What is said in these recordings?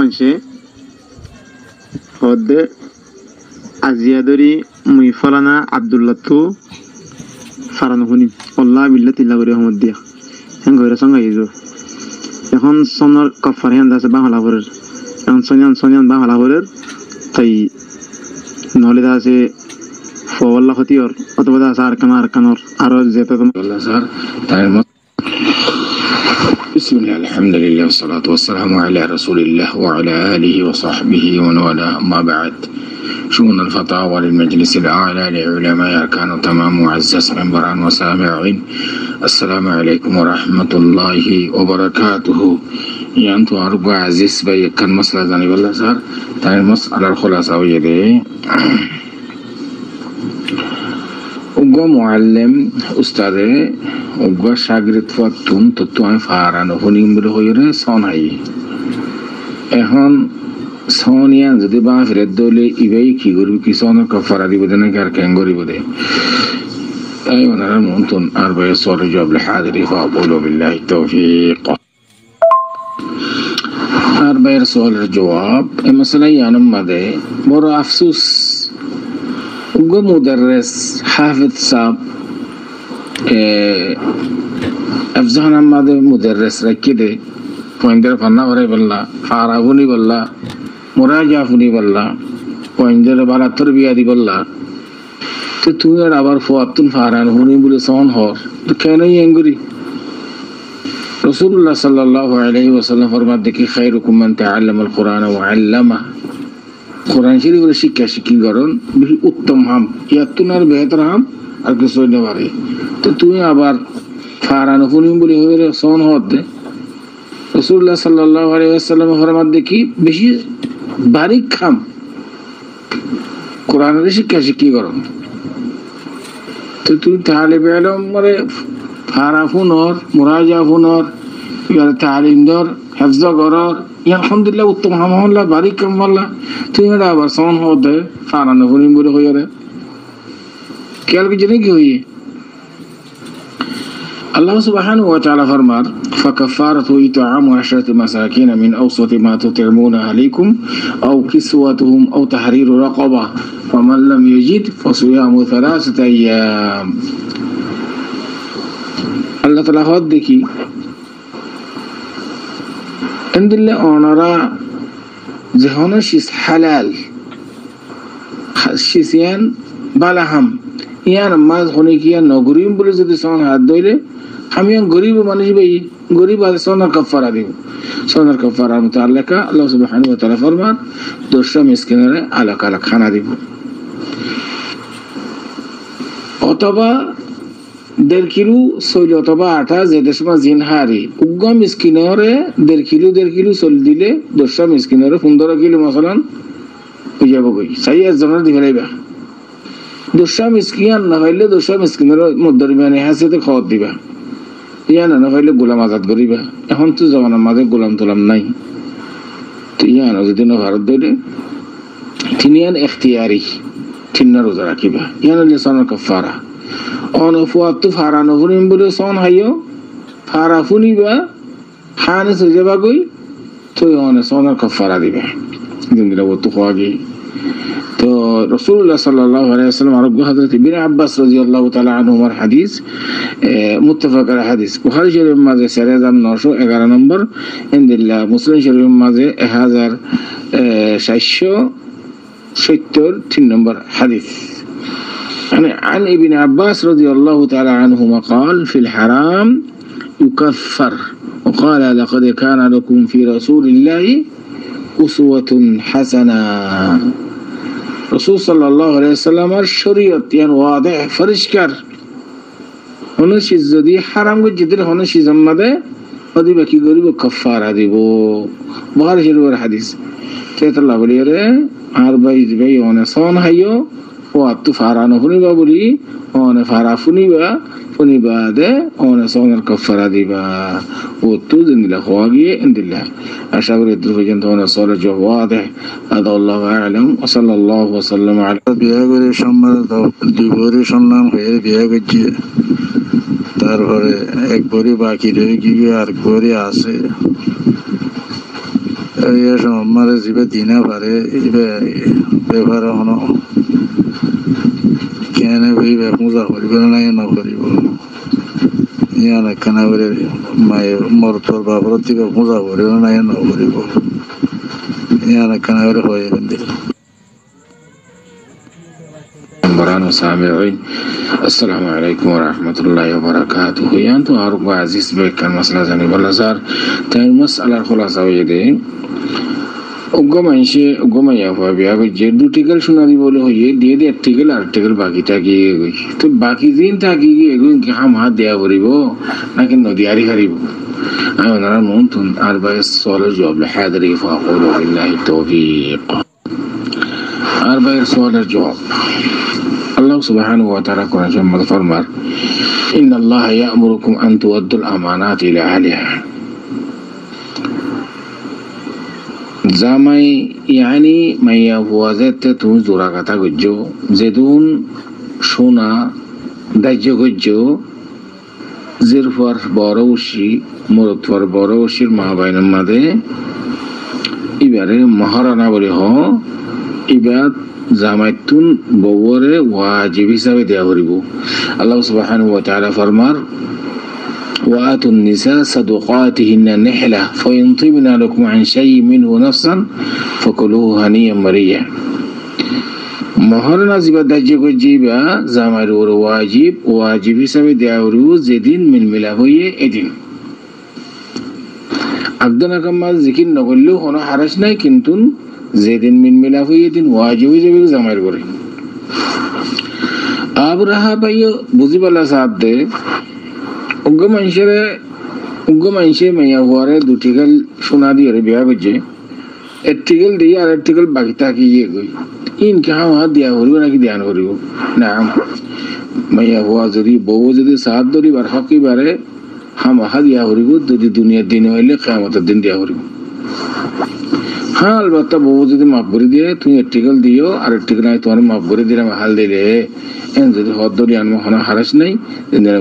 মানুষে হদে আজিয়াদরি মুই ফলানা আব্দুল্লাহ তু ফারানো শুনি আল্লাহ বিল্লাহ তিল্লা করে রহমত দিয়া হ্যাঁ ঘরে সঙ্গে আইজো এখন সনর কফার হ্যান্ড আছে বাংলা ভরের এখন সনিয়ান বাংলা ভরের তাই নহলে আছে ফওয়াল্লা হতিয়র অথবা আছে আরকানর আরো যেতে তোমার স্যার তাই بسم الله الحمد لله والصلاة والسلام على رسول الله وعلى آله وصحبه ومن والاه أما بعد شؤون الفتاوى للمجلس الأعلى لعلماء أركان تمام معزز منبرا وسامعين السلام عليكم ورحمة الله وبركاته يعني أربع عزيز بي كان مسألة ذاني بالله صار تاني مسألة الخلاصة ويدي উগ্র মুআল্লিম উস্তাদে উগ্র শাগিরদ ফাতুন তত্ত্ব আমি ফারানো হনিম বলে হইরে সনাই এখন সোনিয়া যদি বা ফেরত দলে ইবাই কি করবি কি সন কফারা দিব দেন কার কেন করিব দে এই ওনারা মন্তন আর ভাই সরে জবাব হাজিরি ফাকুলু বিল্লাহি তাওফীক আর ভাই সওয়ালের জবাব এই মাসলা ইয়ানম মাদে বড় আফসোস উগ্র মুদাররিস হাফিজ সাহেব আফজান আহমদ মুদাররিস রাকিদে পয়েন্টার ফান্না ভরে বললা ফারাবুনি বললা মুরাজাফুনি বললা পয়েন্টার বালা তরবিয়া দি বললা তো তুই আর আবার ফুয়াতুন ফারান হুনি বলে সন হর তো কেন এঙ্গুরি রাসূলুল্লাহ সাল্লাল্লাহু আলাইহি ওয়াসাল্লাম ফরমান দেখি খায়রুকুম মান তাআল্লামাল কুরআন ওয়া আল্লামা কোরআন শরীফের শিক্ষা শিক্ষি করুন বেশি উত্তম হাম ইয়াতুনার বেহতর হাম আর কিছু হইতে পারে তো তুমি আবার ফারানো ফুনিম বলে হয়ে সন হতে রাসূলুল্লাহ সাল্লাল্লাহু আলাইহি ওয়াসাল্লাম ফরমান দেখি বেশি বারিক খাম কোরআনের শিক্ষা শিক্ষি করুন তো তুমি তাহলে বেলম মানে ফারা ফুনর মুরাজা ফুনর ইয়ার তালিম দর হিফজ করর আলহামদুলিল্লাহ উত্তম হামলা বারিক কামলা তুই এটা আবার সন হতে ফারানো ফুনিম বলে হয়ে রে খেয়াল কি জানি কি হইয়ে আল্লাহ সুবহানাহু ওয়া তাআলা ফরমার فكفارة إطعام 10 مساكين من أوسط ما تطعمون أهليكم أو كسوتهم أو تحرير رقبة فمن لم يجد فصيام 3 أيام الله تعالى هاد দেখি عندنا أنارا جهانا شيء حلال شيئين بالهم يعني ما هوني كيا نغريم بولي زدي سون هاد دويله हम यहाँ गरीब मानिस भाई गरीब आदि सोना कफ़ारा दियो सोना कफ़ारा मुताल्लिका अल्लाह सुब्हानाहु व तआला फरमान दोषा मिस्किनरे अलग अलग खाना दिबो অথবা 1.5 কিলো সইল অথবা আটা যে দেশমা জিনহারি উগ্গা মিসকিনরে 1.5 কিলো সল দিলে দোষা মিসকিনরে 15 কিলো মাসালান হই যাব কই সাই একজনের দি ফেলাইবা দোষা মিসকিন না হইলে দোষা মিসকিনরে মধ্যরিমানে হাসিতে খাওয়াত দিবা ইয়ানা না হইলে গোলাম আজাদ করিবা এখন তো জামানার মাঝে গোলাম তোলাম নাই তো ইয়ানা যদি না ভারত দইলে তিনিয়ান ইখতিয়ারি তিননা রোজা রাখিবা ইয়ানা লিসানুল কাফারা অনফুয়াতু ফারানো ফুনিম বলে সন হাইও ফারা ফুনিবা হানে সজাবা কই তো অনে সনার কাফারা দিবা দিনলা ওতু খাওয়াগি তো রাসূলুল্লাহ সাল্লাল্লাহু আলাইহি ওয়াসাল্লাম আরব হযরত ইবনে আব্বাস রাদিয়াল্লাহু তাআলা আনহুমার হাদিস মুত্তাফাক আল হাদিস বুখারী শরীফের মাঝে 4911 নম্বর ইনদিল্লাহ মুসলিম শরীফের মাঝে 1473 নম্বর হাদিস يعني عن ابن عباس رضي الله تعالى عنهما قال في الحرام يكفر وقال لقد كان لكم في رسول الله أسوة حسنة رسول صلى الله عليه وسلم الشريعة يعني واضح فرشكر هنا شيء زدي حرام جدا هنا شيء زمده ودي بكي غريب كفارة ديبو بخاري شريف الحديث تيت الله بليره أربعة بي هنا صان هيو واتو فارانو فنيبا بولي هنا فارا فنيبا ده هنا صان الكفارة ديبا واتو دين الله خواجي عند الله أشعر يدرس جنت هنا صار جو واضح هذا الله أعلم وصلى الله وسلم على বিয়াগরে সম্মান দুইবারে সম্মান হয়ে বিয়া করছে তারপরে একবারে বাকি রয়ে গিয়ে আর একবারে আছে আমার যিবে দিনা পারে ব্যবহার হনো কেনে ভাই পূজা করিব না নকরিব ইয়ান একখানা করে মায়ের মরতর বাবর থেকে পূজা করিব না নকরিব ইয়ান একখানা করে হয়ে দিল برانو سامعين السلام عليكم ورحمة الله وبركاته يانتو أربع عزيز بكر مسألة زني بالله صار تين مسألة خلاصة ويدي उगम या हुआ भी अगर जेडू टिकल सुना दी बोले हो ये दे दे टिकल आर्टिकल बाकी ताकि गई तो बाकी दिन ताकि गई कि हम हाथ दिया बोली वो ना कि नदियारी हरी वो أنا نرى ممكن أربع سؤال جواب لحاضري فأقول بالله التوفيق أربع سؤال الجواب الله سبحانه وتعالى قرآن جمع فرمار إن الله يأمركم أن تؤدوا الأمانات إلى أهلها জামাই ইয়ানি মাইয়া বুয়াজেতে তুমি জোড়া কথা গজ্জ যেদুন সোনা দাহ্য গজ্জ জিরফার বড় উশি মরতফার বড় উশির মা বাইনের মাদে এবারে মহারানা বলে হ এবার জামাইতুন বউরে ওয়াজিব হিসাবে দেয়া করিব আল্লাহ সুবহানাহু ওয়া তাআলা ফরমার وآتوا النساء صدقاتهن نحلة فإن طبن لكم عن شيء منه نفسا فكلوه هنيئا مريئا মহারণা জিবা দাহ্য গজ্জিবা জামাইর ওর ওয়াজিব হিসাবে দেয়া করিব যেদিন মিলমিলা হইয়ে এদিন আগদনা কামাল জিকির নগরলেও কোনো হারাস নাই কিন্তু যেদিন মিলমিলা হইয়ে দিন ওয়াজিব হিসাবে জামাইর করে আবরাহা পাইও বুঝি পালা সাথ দে উগ্র মানুষে মাইয়া হওয়ারে দুটিকাল সোনা দিয়ে বিয়া করছে একটিকাল দিয়ে আর একটিকাল বাকি থাকি গিয়ে গই ইনকে হাত দেওয়া করিব নাকি ধ্যান করিব না মাইয়া হওয়া যদি বউ যদি সাত ধরিবার হকিবারে হামাহা দিয়া করিব যদি দুনিয়ার দিন হইলে কিয়ামতের দিন দিয়া করিব হ্যাঁ আলবাত্তা বউ যদি মাফ করে দিয়ে তুমি একটিকাল দিও আর একটিকাল নাই তোমার মাফ করে দিলাম হাল দিলে যদি হদ ধরি আনমো হারাস নাই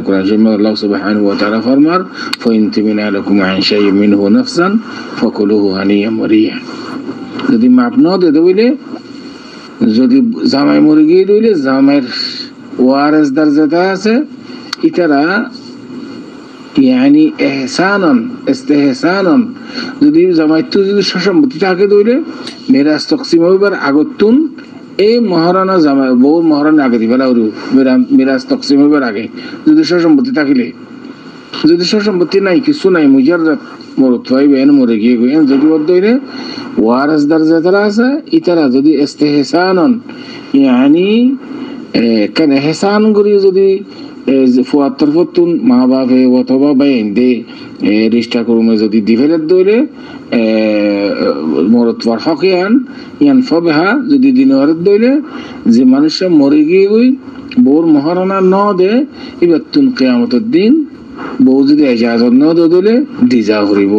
কোরআন শরীফে আল্লাহ সুবহানাহু ওয়া তাআলা ফরমার ফাইন তুমিনা লাকুম আন শাইইন মিনহু নাফসান ফাকুলুহু হানিয়া মারিয়া যদি মাফ না দে দইলে যদি জামাই মরে গিয়ে দইলে জামাইয়ের ওয়ারিস দরজাটা আছে ইতারা ইয়ানি ইহসানান ইস্তিহসানান যদি জামাইতো যদি সম্পত্তি থাকে দইলে মিরাস তাকসিম হইবার আগতুন এই মহারানা জামাই বউ মহারানা আগে দিবেলা ওর মিরাজ তকসিম হইবার আগে যদি সম্পত্তি থাকিলে যদি সম্পত্তি নাই কিছু নাই মুজাররাত মরত হইবে এন মরে গিয়ে গই যদি বদইলে ওয়ারিস দরজা তারা আছে ইতারা যদি ইস্তিহসানান ইয়ানি কেন ইহসান করি যদি ফুয়াত তরফতুন মা বাপে অথবা বাইন দে রিস্টা করুমে যদি দিভেলের দইলে মরতবার হকিয়ান ইয়ান ফবেহা যদি দিনওয়ারের দইলে যে মানুষরা মরে গিয়ে গই বউর মহারণা ন দে এবার তুন কিয়ামতের দিন বউ যদি ইজাজত ন দইলে দিজা করিব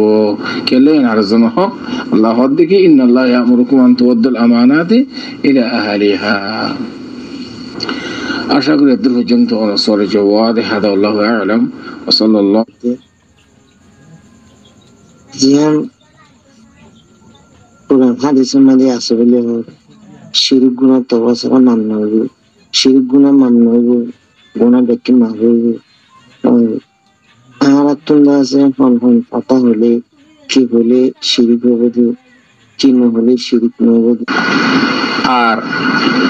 কেলে আরেকজন হক আল্লাহ দেখি ইন্নাল্লাহ ইয়ামুরুকুম আন তুআদ্দুল আমানাতি ইলা আহলিহা আশা করি এত পর্যন্ত সরে জওয়াদ হাদা আল্লাহু আ'লাম ওয়া সাল্লাল্লাহু জিয়ান পুরা হাদিসের মধ্যে আছে বলে শিরক গুনাহ তওবা ছাড়া মান্য হবে শিরক গুনাহ মান্য হবে গুনাহ দেখে না হবে আর তোমরা আছে ফোন পাতা হলে কি বলে শিরক হবে কি না হলে শিরক হবে আর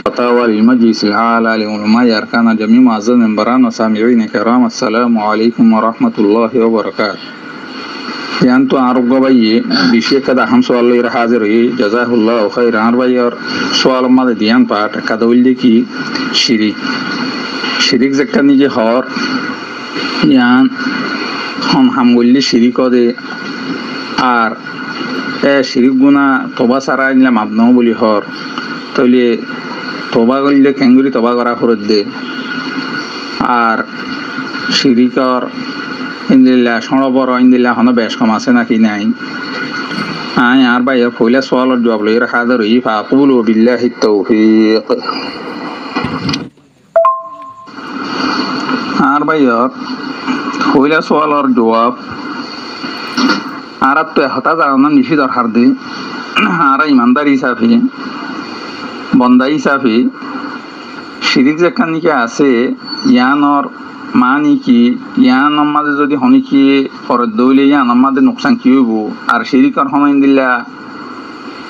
فتاوى المجلس الأعلى لعلماء أركان جميع معزز منبران وسامعين الكرام السلام عليكم ورحمة الله وبركاته yanto argo baye bishe kada ham sawal lir hazir yi jazahullahu khairan arbayar sawal mad diyan pat kada ulli ki shirik zakani je hor yan ham ulli shirik ode আর শিরিক গুনাহ তওবা ছাড়া নিলে মাপ নাও বলি হর তাহলে তওবা করলে কেঙ্গুরি তওবা করা ফরজ দে আর শিরিকর ইন্দিল্লা সড়বর ইন্দিল্লা হন বেশ কম আছে নাকি নাই আর ভাই পয়লা সওয়ালের জবাব লই হাজার হই ফাকুলু বিল্লাহি তাওফীক আর ভাই পয়লা সওয়ালের জবাব আর তো হতা জানা নিশি দরকার দে আর ইমানদার হিসাবে বন্দা হিসাবে শিরিক যেখান নিকে আছে ইয়ানর মানি কি ইয়ান আমাদের যদি হনিকি পরের দৌলে ইয়ান আমাদের নোকসান কি হইব আর শিরিকর হনাইন দিলা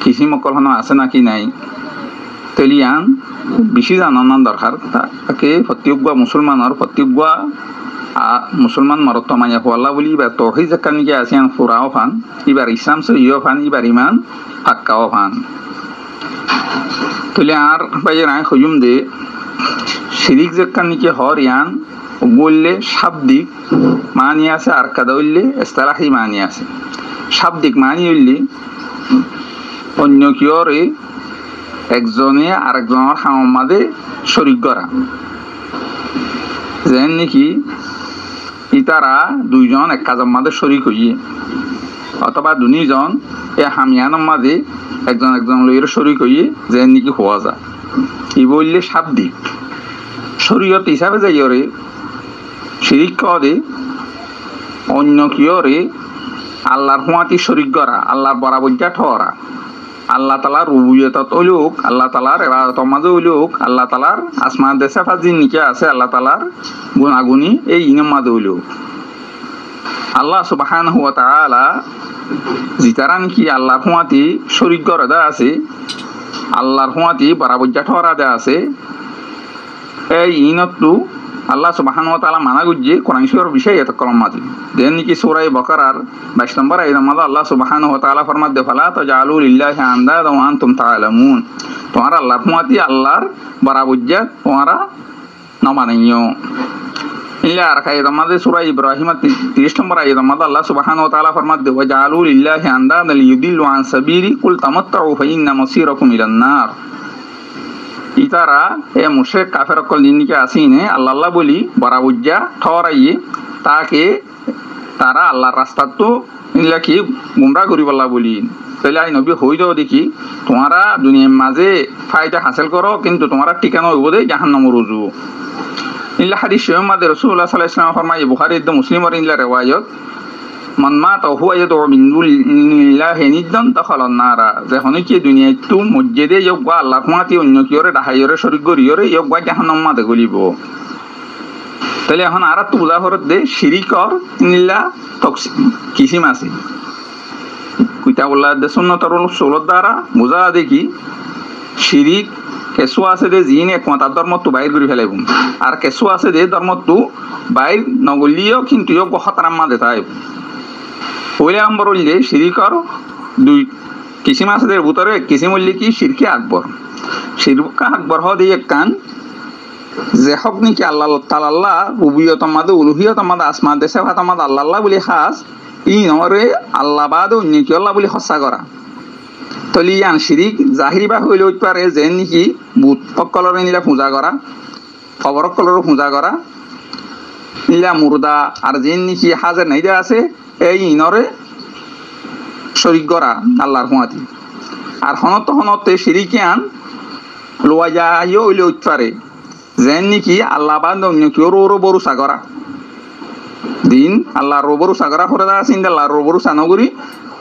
কৃষি মকল হন আছে নাকি নাই তাহলে ইয়ান বেশি জানান দরকার তাকে প্রত্যেক মুসলমানের প্রত্যেক মুসলমান মরত মাইয়া হওয়াল্লা বলি এবার তহিদ যেখান নিকে আছে ইয়ান ফুরাও ফান এবার ইসলাম সে ইয় ফান এবার ইমান পাক্কাও ফান তাহলে আর বাইরে নাই হইম দে শিরিক যেখান নিকে হর ইয়ান বললে শাব্দিক মানি আছে আর কাদা উল্লে ইস্তালাহি মানি আছে শাব্দিক মানি উল্লে অন্য কিয়রে একজনে আরেকজনের হামাদে শরিক করা যেন নাকি ইতারা দুইজন এক কাজের মাঝে শরিক হইয়ে অথবা দুজন এ হামিয়ানের মাঝে একজন লইয়ের শরিক হইয়ে যেন নাকি হওয়া যায় ই বললে শাব্দিক শরীয়ত হিসাবে যাইরে শিরিক কদে অন্য কিয়রে আল্লাহর হুয়াতি শরিক করা আল্লাহর বরাবরটা ঠরা আল্লাহ তালার রুবুবিয়তত ওলুক আল্লাহ তালার ইবাদতের মাঝে ওলুক আল্লাহ তালার আসমান দেশে ফাজি নিকে আছে আল্লাহ তালার গুণাগুণী এই ইনের মাঝে ওলুক আল্লাহ সুবহানাহু ওয়া তাআলা জিতারা নাকি আল্লাহর হুয়াতি শরিক করে দেওয়া আছে আল্লাহর হুয়াতি বরাবরটা ঠরা দেওয়া আছে এই ইনতু আল্লাহ সুবহানাহু ওয়া তাআলা মানা গুজে কোরআন শরীফের বিষয় এত কলম মাঝে দেন নাকি সূরা বাকারার 22 নম্বর আয়াতের মধ্যে আল্লাহ সুবহানাহু ওয়া তাআলা ফরমাত দে ফালা তাজালু লিল্লাহি আনদাদা ওয়া আনতুম তাআলামুন তোমরা আল্লাহর হুয়াতি আল্লাহর বরাবরটা তোমরা না মানিও ইল্লা আর আয়াতের মধ্যে সূরা ইব্রাহিম 30 নম্বর আয়াতের মধ্যে আল্লাহ সুবহানাহু ওয়া তাআলা ফরমাত দে ওয়া জালু লিল্লাহি আনদাদা লিয়ুদিল্লু আন সাবিলি কুল তামাত্তু ফা ইন্না মাসীরাকুম ইলান নার ইতারা এ মুশরিক কাফের অকল জিন্দিকে আসিনে আল্লাহ আল্লাহ বলি বরাবুজ্জা ঠরাইয়ে তাকে তারা আল্লাহর রাস্তা তো ইনলাকি গুমরা করিবল্লা বলি তাহলে আই নবী হই যাও দেখি তোমরা দুনিয়ার মাঝে ফায়দা হাসিল করো কিন্তু তোমরা ঠিকানা হইব দে জাহান্নামের রুজু ইল্লা হাদিস মাদে রাসূলুল্লাহ সাল্লাল্লাহু আলাইহি ওয়াসাল্লাম ফরমায় বুখারী দ মুসলিমের ইল্লা রিওয়ায়াত মান মাতা হুয়া ইয়াদউ মিন দুনিল্লাহি নিদ্দান দাখালান নারা যে হনিকি দুনিয়ায় তু মসজিদে ইয়গা আল্লাহ হুয়াতি অন্য কিয়রে ডাহাইরে শরীক গরিয়রে ইয়গা জাহান্নাম মাদে গলিব তাহলে এখন আর তো উদাহরণ দে শিরিকর নিল্লা তকসি কিসিম আছে কিতাবুল্লাহ দে সুন্নাতর রাসূলের দ্বারা বুঝা দেখি শিরিক কেসু আছে দে জিন একমত ধর্মটো বাইর করে ফেলাইব আর কেসু আছে দে ধর্মটো বাইর নগলিও কিন্তু ইয়গা খতরাম মাদে তাই পয়লা নম্বর হইলে শিরিকর দুই কিসিম আছে এর ভিতরে কিসিম হইলে কি শিরকে আকবর শিরকে আকবর হ দিয়ে কান যে হক নাকি আল্লাহ তাআলা রুবিয়ত মাদে উলুহিয়ত মাদে আসমা দেশে ভাত মাদে আল্লাহ আল্লাহ বলি খাস ই নরে আল্লাহ বাদ অন্য কি আল্লাহ বলি হসা করা তলি ইয়ান শিরিক জাহিরি বা হইলে হইতে পারে যে নাকি বুত সকলের নিলা পূজা করা খবর সকলের পূজা করা নিলা মুর্দা আর যে নাকি হাজার নাই দেওয়া আছে এই ইনরে শরিক করা আল্লাহর হুয়াতি আর হনতে শিরিকিয়ান লোয়া যায় ওইলে উঠতে পারে যেন নাকি আল্লাহ বাদ অন্য কেউ রো বরুসা করা দিন আল্লাহ রো বরুসা করা করে দেওয়া চিন্তা আল্লাহ রো বরুসা নগরী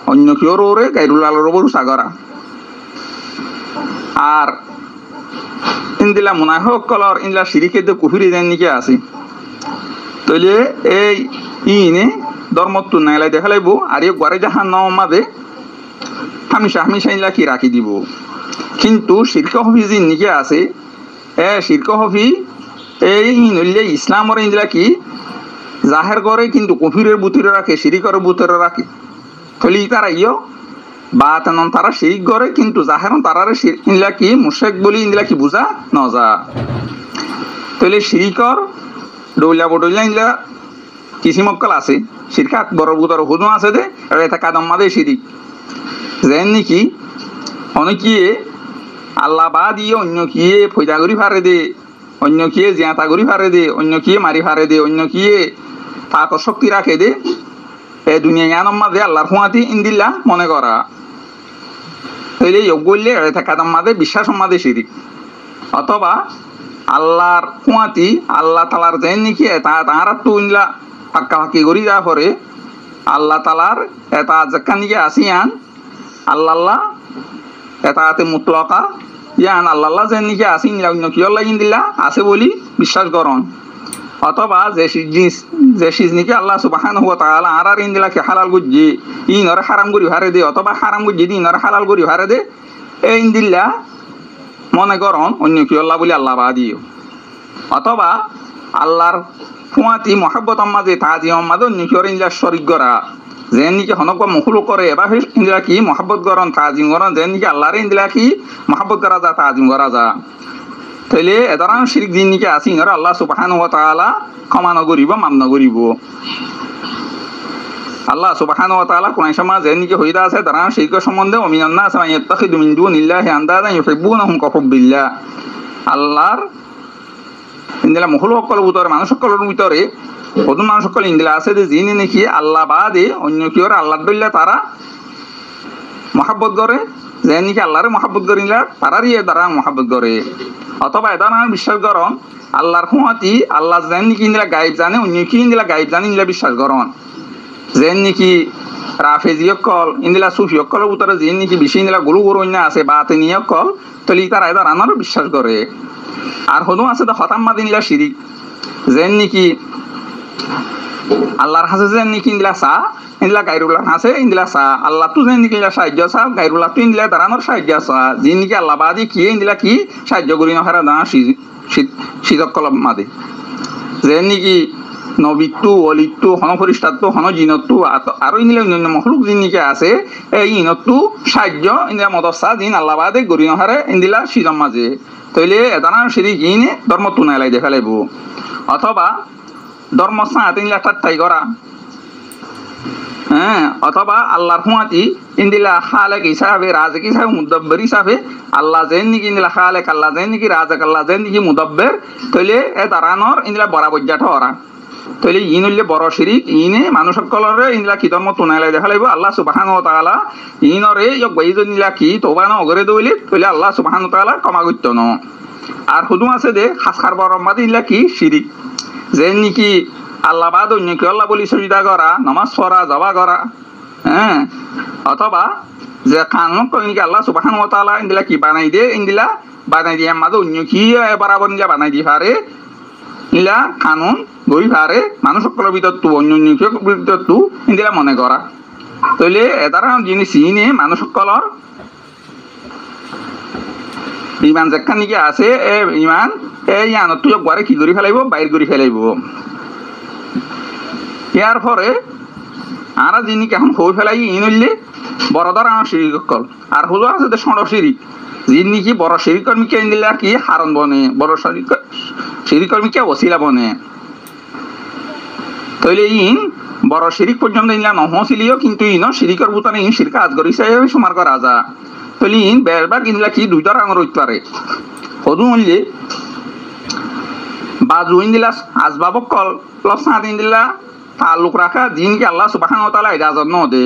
অন্য কেউ রে গাইরুল আল্লাহ রো বরুসা করা আর ইন্দিলা মুনাফিক কলর ইনলা শিরিকে দে কুফরি যেন নাকি আছে তাহলে এই ইনে ধর্মত্ব নাইলাই দেখা লাইব আর এই গড়ে জাহান্নামের মাঝে হামেশা ইনলা কি রাখি দিব কিন্তু শিরক হফি যে নিকে আছে শিরক হফি এই নইলে ইসলামর ইনলা কি জাহের করে কিন্তু কুফরির বুতরে রাখে শিরিকর বুতরে রাখে তাহলে তারা ইয় বা তেমন তারা শিরিক করে কিন্তু জাহের তারারে ইনলা কি মুশরিক বলি ইনলা কি বুঝা নজা তাহলে শিরিকর ডৌলা বডৌলা ইনলা কিসি মক্কল আছে শিরকা আকবর বুতর হুজুম আছে দে এটা কাদম মাদে শিরিক যেন নাকি অনেকিয়ে আল্লাহ বা দিয়ে অন্য কিয়ে ফয়দা করি ফারে দে অন্য কিয়ে জিয়াতা করি ফারে দে অন্য কিয়ে মারি ফারে দে অন্য কিয়ে তাক শক্তি রাখে দে এ দুনিয়া জ্ঞানম মাঝে আল্লাহর হুয়াতি ইন্দিল্লা মনে করা তাইলে বললে এটা কাদম মাদে বিশ্বাস মাদে শিরিক অথবা আল্লাহর হুয়াতি আল্লাহ তালার যেন নাকি তারা তো ইনলা পাক্কা ফাঁকি করি যা করে আল্লাহ তালার এটা যেখান নিকে আসিয়ান আল্লাহ এটাতে মুতলকা ইয়ান আল্লাহ যে নিকে আসি অন্য কিয় লাগিন দিলা আছে বলি বিশ্বাস করন অথবা যে সিজ নিকে আল্লাহ সুবহানাহু ওয়া তাআলা আর ইন্দিলা কে হালাল গুজি ইনরে হারাম করি হারে দে অথবা হারাম গুজি ইনরে হালাল করি হারে দে এই ইন্দিল্লা মনে করন অন্য কিয় আল্লাহ বলি আল্লাহ বাদিও অথবা আল্লাহর ফুয়াতি মহাব্বত মাঝে তাজি মাঝে অন্য কিয় ইন্দিলা শরিক করা যেন নিকে হনক মখলুক করে এবার ইন্দিলা কি মহাব্বত করন তাজিম করন যেন নিকে আল্লাহরে ইন্দিলা কি মহাব্বত করা যা তাজিম করা যা তাইলে এদারান শিরিক দিন নিকে আসি ইনরে আল্লাহ সুবহানাহু ওয়া তাআলা ক্ষমা নগরিব মাম নগরিব আল্লাহ সুবহানাহু ওয়া তাআলা কোরআন শরীফে যেন নিকে হইদা আছে দারান শিরকের সম্বন্ধে ওমিনান নাস মান ইয়াত্তাখিদু মিন দুনিল্লাহি আনদাদান ইউহিব্বুনাহুম কাহুব্বিল্লাহ আল্লাহর ইন্দিলা মখলুক সকল ভিতরে মানুষ সকলের ভিতরে প্রথম মানুষ সকল ইন্দিলা আছে যে যিনি নাকি আল্লাহ বাদে অন্য কেউ আল্লাহ দইলা তারা মহাব্বত করে যে নাকি আল্লাহরে মহাব্বত করিলা তারারই দ্বারা মহাব্বত করে অথবা এটা না বিশ্বাস করন আল্লাহর হুয়াতি আল্লাহ যেন নাকি ইন্দিলা গায়েব জানে অন্য কি ইন্দিলা গায়েব জানে ইন্দিলা বিশ্বাস করন যেন নাকি রাফেজি অকল ইন্দিলা সুফি অকলের ভিতরে যে নাকি বেশি ইন্দিলা গুরু গুরু আছে বা তিনি অকল তাহলে তারা এটা রানারও বিশ্বাস করে আর হদু আছে তো হতাম্মাদ ইন্দিলা শিরিক যেন নাকি আল্লাহর হাসে যেন নাকি ইন্দিলা চা ইন্দিলা গাইরুল্লাহ হাসে ইন্দিলা চা আল্লাহ তো যেন নাকি সাহায্য চা গাইরুল্লাহ তো ইন্দিলা দাঁড়ানোর সাহায্য চা যে নাকি আল্লাহ বাদি কি ইন্দিলা কি সাহায্য করি নহারা দাঁড়া শীতকল মাদে যে নাকি নবিত্তু অলিত্তু হনফরিষ্টাত্তু হনজিনত্তু আরো ইন্দিলা অন্যান্য মখলুক যিন নাকি আছে এই ইনত্তু সাহায্য ইন্দিলা মদসা যিন আল্লাহ বাদে গরি নহারে ইন্দিলা সিজম মাঝে তইলে এদানা শিরিক ইনে ধর্ম তুনাইলাই দেখা লাইব অথবা ধর্ম সাঁত ইন্দিলা ঠাট্টাই করা হ্যাঁ অথবা আল্লাহর হুয়াতি ইন্দিলা খালেক হিসাবে রাজেক হিসাবে মুদাব্বির হিসাবে আল্লাহ যেন নাকি ইন্দিলা খালেক আল্লাহ যেন নাকি রাজেক আল্লাহ যেন নাকি মুদাব্বির তইলে এ দাঁড়ানোর ইন্দিলা বরাবজ্জাঠ ওরা তইলে ইন হইলে বড় শিরিক ইনে মানুষ সকলরে ইন্দিলা কি ধর্ম তুনাইলাই দেখা লাইব আল্লাহ সুবহানাহু ওয়া তাআলা ইনরে ইয়ক বাইজ নিলা কি তওবা না অগরে দইলে তইলে আল্লাহ সুবহানাহু ওয়া তাআলা ক্ষমা করতে ন আর হুদু আছে দে খাসখার বড় মাদি ইলা কি শিরিক যেন নাকি আল্লাহ বাদ অন্য কেউ আল্লাহ বলি সজদা করা নামাজ পড়া জবা করা হ্যাঁ অথবা যে কানুন নাকি আল্লাহ সুবহানাহু ওয়া তাআলা ইন্দিলা কি বানাই দে ইন্দিলা বানাই দিয়ে মাঝে অন্য কি বরাবর নিলা বানাই দি পারে ইলা কানুন গই পারে মানুষ সকলের ভিতর তু অন্য ভিতর তু ইন্দিলা মনে করা তাইলে এটার জিনিস ইনে মানুষ সকলের ইমান যেখান নাকি আছে এ ইমান এই ইয়ানত তুই একবারে কি করে ফেলাইব বাইর করে ফেলাইব ইয়ার পরে আর যিনি এখন হই ফেলাই ইন হইলে বড়দার আমার শিরিক কল আর হলো আছে যে ষড় শিরিক যিনি নাকি বড় শিরিক কর্মীকে দিলে কি হারণ বনে বড় শিরিক কর্মীকে ওসিলা বনে তাইলে ইন বড় শিরিক পর্যন্ত ইনলা নহসিলিও কিন্তু ইন শিরিকর বুতানে ইন শিরকা আজগর হিসাবে সমার করা যা তাইলে ইন বেরবার ইনলা কি দুইটা রঙের হইতে পারে হদু হইলে বাজু ইন্দিলা আসবাবক কল প্লাস সাত ইন্দিলা তালুক রাখা দিনকে আল্লাহ সুবহানাহু ওয়া তাআলা ইজাজত ন দে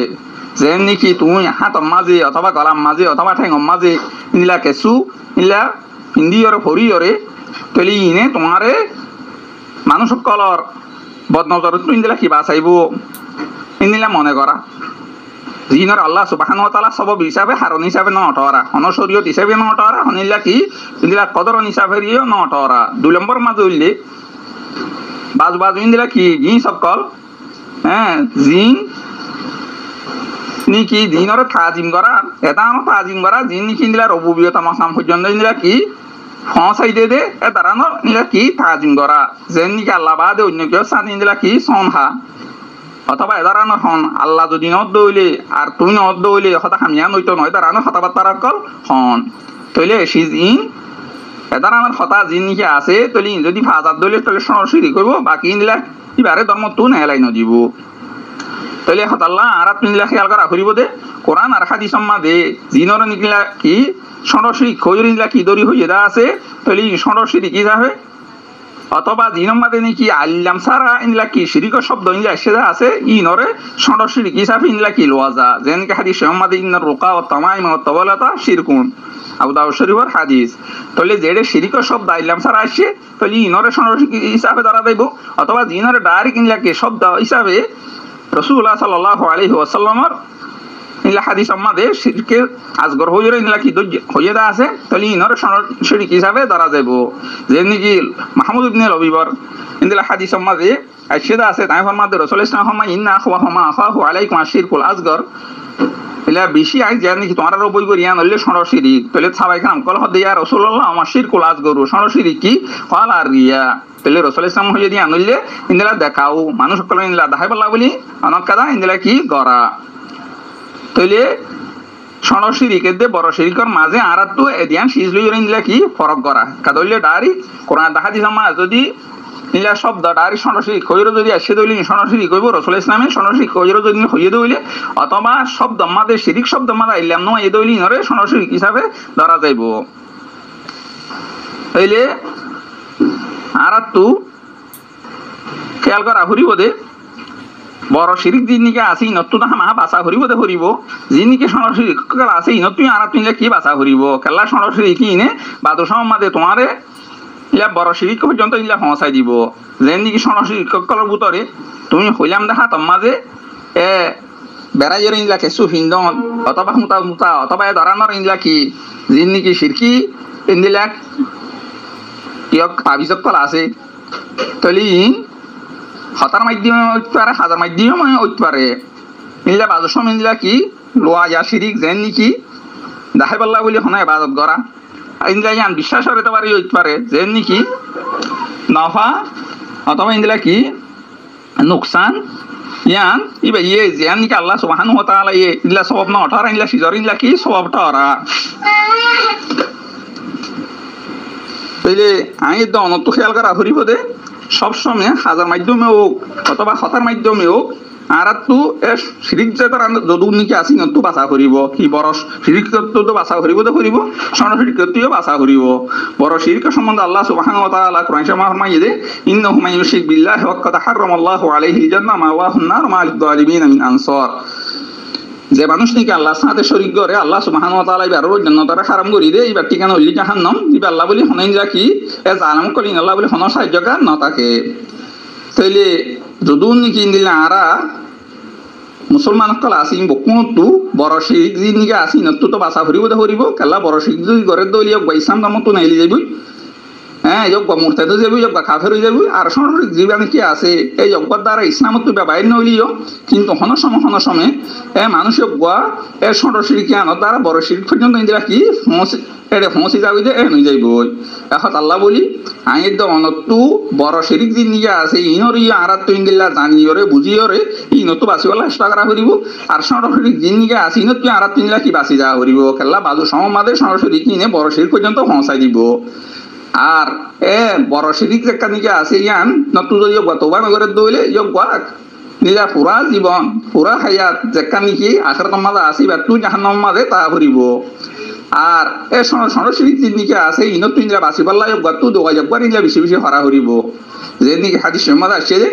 যেন নাকি তুমি হাতম মাঝে অথবা গলাম মাঝে অথবা ঠেঙম মাঝে ইন্দিলা কেঁচু ইন্দিলা হিন্দিয়রে ফরিয়রে তলি ইনে তোমারে মানুষ সকলর বদনজর ইন্দিলা কি বাঁচাইব ইন্দিলা মনে করা জিনর আল্লাহ সুবহানাহু ওয়া তাআলা সবব হিসাবে হারণ হিসাবে ন অটরা অনশরীয়ত হিসাবে ন অটরা হনিলা কি ইন্দিলা কদরন হিসাবে ন অটরা দুই নম্বর মাঝে হইলে বাজু বাজু ইন্দিলা কি জিন সকল হ্যাঁ জিন নাকি জিনরে তাজিম করা এটা আমার তাজিম করা জিন নাকি ইন্দিলা রবুবিয়তা মাসাম পর্যন্ত ইন্দিলা কি ফসাই দে দে এদারানো ইন্দিলা কি তাজিম করা যেন নাকি আল্লাহ বাদে অন্য কেউ সাথ ইন্দিলা কি সনহা অথবা এদারানো হন আল্লাহ যদি নদ হইলে আর তুই নদ হইলে হতা হামিয়া নইতো নয় এদারানো কথাবার্তা কল হন তইলে সি জিন এদার আমার হতা জিন নাকি আছে তলি যদি ফাজার দইলে তাহলে সরাসরি করবো বাকি ইন্দিলা এবারে ধর্ম তু নেলাই নদীব তাহলে হতাল্লাহ আর ইন্দিলা খেয়াল করা করিব দে কোরআন আর হাদিস দে জিনর নিকিলা কি সরাসরি খোঁজ ইন্দিলা কি দরি হয়ে যা আছে তাহলে সরাসরি কি যাবে অথবা জিনম মাদে নাকি আল্লাম সারা ইন্দিলা কি শিরিকর শব্দ ইন্দিলা এসে যা আছে ইনরে সরাসরি কি হিসাবে ইন্দিলা কি লোয়া যা যেনকে হাদিস মাদে ইন্নার রুকা ও তামাইম ও তওয়ালাতা শিরকুন আবু দাউদ শরীফের হাদিস তাহলে যেটা শিরিকর শব্দ আইলাম সারা আসছে তাহলে ইনরে সরাসরি হিসাবে ধরা দেব অথবা জিনরে ডাইরেক্ট ইন্দিলা কি শব্দ হিসাবে রাসূলুল্লাহ সাল্লাল্লাহু আলাইহি ওয়াসাল্লামের ইলা হাদিস আমাদে শিরকে আসগর হইরে ইলা কি হইয়ে দা আছে তাহলে ইনর শিরক হিসাবে ধরা যাইব যেনিকি মাহমুদ ইবনে লবিবর ইলা হাদিস আমাদে আশিদা আছে তাই ফরমাতে রাসূল ইসলাম ইন্না আখওয়া আখাহু আলাইকুম আশিরকুল আসগর ইলা বেশি আই যেনিকি তোমার বই করিয়া নলে সরশিরি তাহলে সবাই কাম কল হদিয়া রাসূলুল্লাহ আমার শিরকুল আসগর সরশিরি কি ফাল আর রিয়া তাহলে রাসূল ইসলাম হইয়ে দিয়া নলে ইনলা দেখাও মানুষ সকল ইনলা দেখাই বলা বলি অনেক কাদা ইনলা কি গরা তাহলে সরশিরিকে দে বড় শিরিকর মাঝে আর তো এদিয়ান সিজ লই ইনলা কি ফরক করা কাদলে ডারি কোরআন দেখা দিছ মা যদি ইলা শব্দ ডারি সরশিরি কইরো যদি আসে দইলি সরশিরি কইব রাসূল ইসলামে সরশিরি কইরো যদি হইয়ে দইলে অথবা শব্দ মাঝে শিরিক শব্দ মাঝে ইলাম ন এ দইলি নরে সরশিরি হিসাবে ধরা যাইব তাইলে আর তো খেয়াল করা হরিব দে বড় শিরিক যিনিকে আছে ইনতো মা বাসা হরিব দে হরিব যিনিকে সরশিরি আছে ইনত তুই আর তুই কি বাসা হরিব কেলা সরশিরি কি নে বাদর সমাদে তোমারে ইয়া বড় শিরিক পর্যন্ত ইলা পৌঁছাই দিব যেনিকি সরশিরি কলর ভিতরে তুমি হইলাম দেখা তোমাজে এ বেড়াইয়ের ইনলা কেসু হিন্দন অথবা মুতা অথবা ধরানোর ইনলা কি যিনিকি শিরকি ইন্দিলা কিয়ক তাবিজক কলা আছে তাহলে হতার মাধ্যমে উঠতে পারে হাজার মাধ্যমে উঠতে পারে ইনলা বাদর সময় ইনলা কি লোয়া ইয়া শিরিক যেন নাকি দেখাই পাল্লা বলি হনা ইবাদত করা ইনলা ইয়ান বিশ্বাস করতে পারে উঠতে পারে যেন নাকি নফা অথবা ইনলা কি নুকসান ইয়ান ইবা ইয়ে যেন নাকি আল্লাহ সুবহানাহু ওয়া তাআলা ইয়ে ইনলা সওয়াব না ওঠারা ইনলা সিজর ইনলা কি সওয়াবটা ওরা তাইলে আমি তো অনত খেয়াল করা হরিব দে সবসময় হাজার মাধ্যমে হোক অথবা হতার মাধ্যমে হোক আর তো শিরিক জাতার যদুর নাকি আসি নতো বাসা করিব কি বড় শিরিক তো বাসা করিব তো করিব সন শিরিকটিও বাসা করিব বড় শিরিক সম্বন্ধে আল্লাহ সুবহানাহু ওয়া তাআলা কোরআন শরীফে ফরমাইয়ে দে ইন্নাহু মান ইউশরিক বিল্লাহি ওয়া ক্বাদ হারামাল্লাহু আলাইহিল জান্নাহ মা ওয়াহুন নার মা লিয-যালিমিন মিন আনসার যে মানুষ নাকি আল্লাহর সাথে শরীক করে আল্লাহ সুবহানাহু ওয়া তাআলা ইবার জান্নাতরে হারাম করি দে ইবার ঠিকানা হইলি জাহান্নাম ইবা আল্লাহ বলি হনাইন যা কি এ জালাম করিন আল্লাহ বলি হন সাহায্যকার না থাকে তাইলে যদুন নাকি ইন্দিলা আরা মুসলমান কল আসিন বকুতু বড় শিরিক জিনিকে আসিন তো বাসা হরিব দে হরিব কালা বড় শিরিক যদি করে দলিয়া বাইসাম দামতো নাইলি যাইবই হ্যাঁ যোগ্য মুরতাদ যাবি যোগ্য কাফের হয়ে যাবি আর সরকারি জীবনে কি আছে এই যোগ্যর দ্বারা ইসলামত তো বাইর নইলিও কিন্তু হন সময় মানুষ যোগ্য এর সরকারি জ্ঞান দ্বারা বড় শিরিক পর্যন্ত ইন্দিরা কি এটা ফসি যাবি যে নই যাইব এখন আল্লাহ বলি আই তো অনতু বড় শিরিক যে নিয়ে আছে ইনর ইয়ে আর তো ইন্দিলা জানিওরে বুঝিওরে ইনত বাঁচিবলা চেষ্টা করা করিব আর সরকারি যে নিয়ে আছে ইনত আর তো ইন্দিলা কি বাঁচি যাওয়া করিব খেলা বাজু সমাদে সরাসরি কিনে বড় শিরিক পর্যন্ত পৌঁছাই দিব আর বড় শিরিক যে কানিকে আছে ইয়ান নতু যদি তোবা নগরে দইলে যোগাক নিজা পুরা জীবন পুরা হায়াত যে কানিকি আখেরাত মাঝে আসিবা তুই জাহান্নাম মাঝে তা ভরিব আর এ সরশিরিক যিনিকে আছে ইনত ইন্দ্রা বাঁচি পাল্লা যোগা তু যোগাযোগ করে ইন্দ্রা বেশি বেশি হরা হরিব যেদিকে হাদিস মাঝে আসছে যে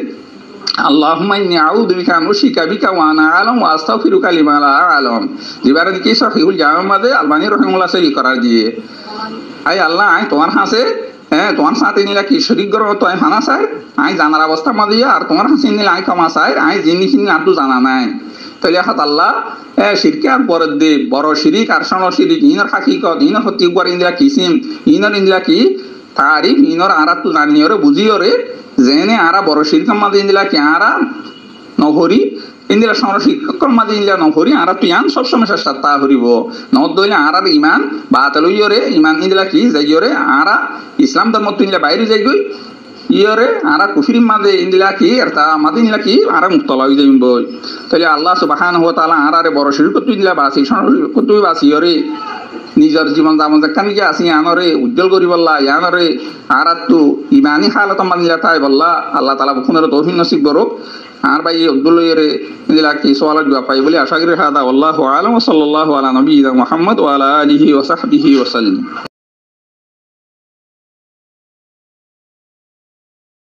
আল্লাহুম্মা ইন্নী আউযু বিকা আন উশরিকা বিকা ওয়া আনা আ'লাম ওয়া আস্তাগফিরুকা লিমা লা আ'লাম যেবারে কি সহিহুল জামা মাঝে আলবানী রাহিমাহুল্লাহ সহি করার দিয়ে আই আল্লাহ আই তোমার হাসে তোমার সাথে নিলা কি শরীক গর তো আই হানা চাই আই জানার অবস্থা মাঝে আর তোমার হাসি নিলে আই ক্ষমা চাই আই জিনিস আর তো জানা নাই তাহলে হাত আল্লাহ শিরকে আর পরের দে বড় শিরিক আর সন শিরিক ইনর হাকিকত ইনর সত্যি একবার ইন্দিরা কিসিম ইনর ইন্দিরা কি তারিফ ইনর আর তো জানিওরে বুঝিওরে জেনে আরা বড় শিরিক মাঝে ইন্দিরা কি আরা নভরি ইন্দিরা সরশিক্ষকর মাঝে ইন্দিরা নভরি আর তুই আন সবসময় চেষ্টা তা হরিব নদইলে আর ইমান বাতালইরে ইমান ইন্দিরা কি যাইরে আরা ইসলাম ধর্ম তুই বাইরে যাইগই ইয়রে আর কুফির মাঝে ইন্দিলা কি আর তা মাঝে ইন্দিলা কি আর মুক্তলা হয়ে যাইব তাহলে আল্লাহ সুবহানাহু ওয়া তাআলা আরে বড় শিরক তুই ইন্দিলা বাসি সরশিক্ষক তুই বাসি ইয়রে নিজের জীবন যাপন কানিকে আসি আনরে উজ্জ্বল করি বললা ইয়ানরে আর তো ইমানি হালত মানিলা তাই বললা আল্লাহ তাআলা বুখনের তৌফিক নসিব করুক আর ভাই আব্দুল ইরে ইন্দিলা কি সওয়াল জবাব পাই বলি আশা করি হাদা আল্লাহু আলাম ওয়া সাল্লাল্লাহু আলা নবিয়িনা মুহাম্মদ ওয়া আলা আলিহি ওয়া সাহবিহি ওয়া সাল্লাম।